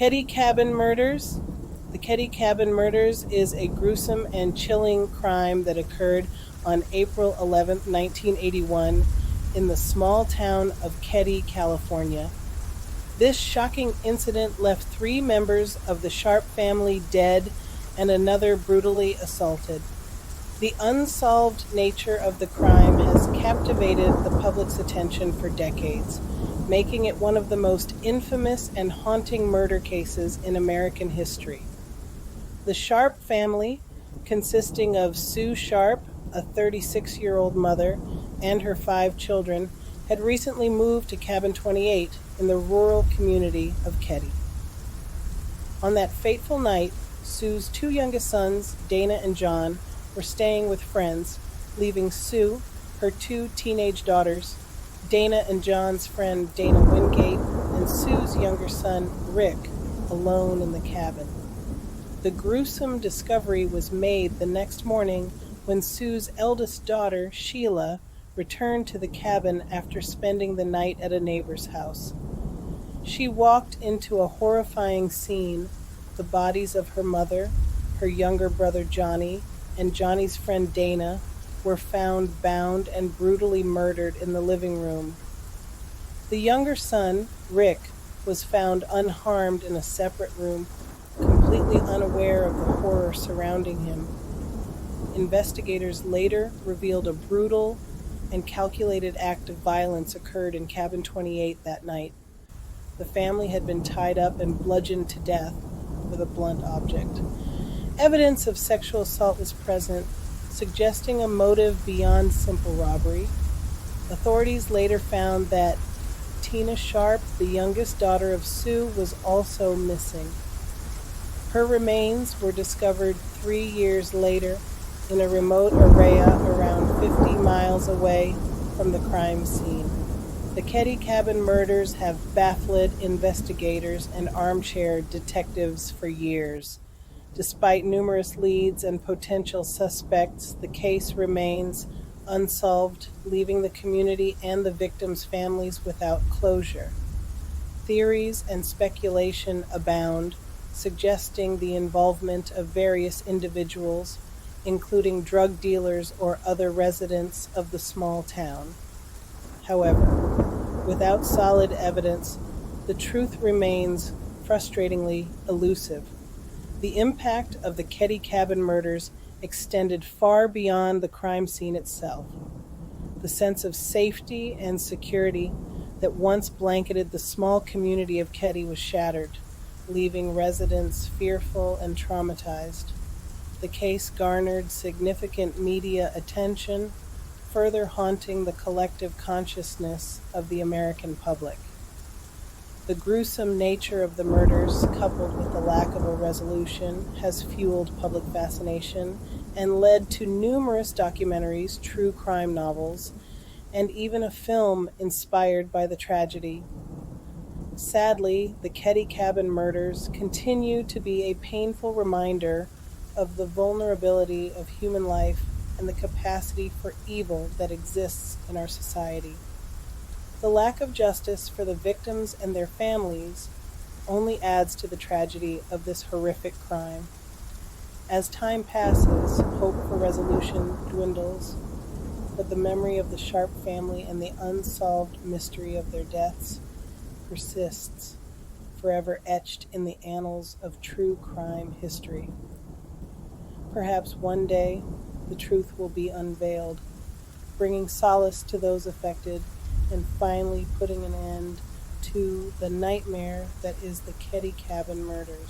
Keddie Cabin Murders. The Keddie Cabin Murders is a gruesome and chilling crime that occurred on April 11, 1981, in the small town of Keddie, California. This shocking incident left 3 members of the Sharp family dead and another brutally assaulted. The unsolved nature of the crime has captivated the public's attention for decades, making it one of the most infamous and haunting murder cases in American history. The Sharp family, consisting of Sue Sharp, a 36-year-old mother, and her 5 children, had recently moved to Cabin 28 in the rural community of Keddie. On that fateful night, Sue's 2 youngest sons, Dana and John, were staying with friends, leaving Sue, her 2 teenage daughters, Dana and John's friend Dana Wingate, and Sue's younger son, Rick, alone in the cabin. The gruesome discovery was made the next morning when Sue's eldest daughter, Sheila, returned to the cabin after spending the night at a neighbor's house. She walked into a horrifying scene. The bodies of her mother, her younger brother Johnny, and Johnny's friend Dana were found bound and brutally murdered in the living room. The younger son, Rick, was found unharmed in a separate room, completely unaware of the horror surrounding him. Investigators later revealed a brutal and calculated act of violence occurred in Cabin 28 that night. The family had been tied up and bludgeoned to death with a blunt object. Evidence of sexual assault was present, suggesting a motive beyond simple robbery. Authorities later found that Tina Sharp, the youngest daughter of Sue, was also missing. Her remains were discovered 3 years later in a remote area around 50 miles away from the crime scene. The Keddie Cabin Murders have baffled investigators and armchair detectives for years. Despite numerous leads and potential suspects, the case remains unsolved, leaving the community and the victims' families without closure. Theories and speculation abound, suggesting the involvement of various individuals, including drug dealers or other residents of the small town. However, without solid evidence, the truth remains frustratingly elusive. The impact of the Keddie Cabin Murders extended far beyond the crime scene itself. The sense of safety and security that once blanketed the small community of Keddie was shattered, leaving residents fearful and traumatized. The case garnered significant media attention, further haunting the collective consciousness of the American public. The gruesome nature of the murders, coupled with the lack of a resolution, has fueled public fascination and led to numerous documentaries, true crime novels, and even a film inspired by the tragedy. Sadly, the Keddie Cabin Murders continue to be a painful reminder of the vulnerability of human life and the capacity for evil that exists in our society. The lack of justice for the victims and their families only adds to the tragedy of this horrific crime. As time passes, hope for resolution dwindles, but the memory of the Sharp family and the unsolved mystery of their deaths persists, forever etched in the annals of true crime history. Perhaps one day the truth will be unveiled, bringing solace to those affected and finally putting an end to the nightmare that is the Keddie Cabin Murders.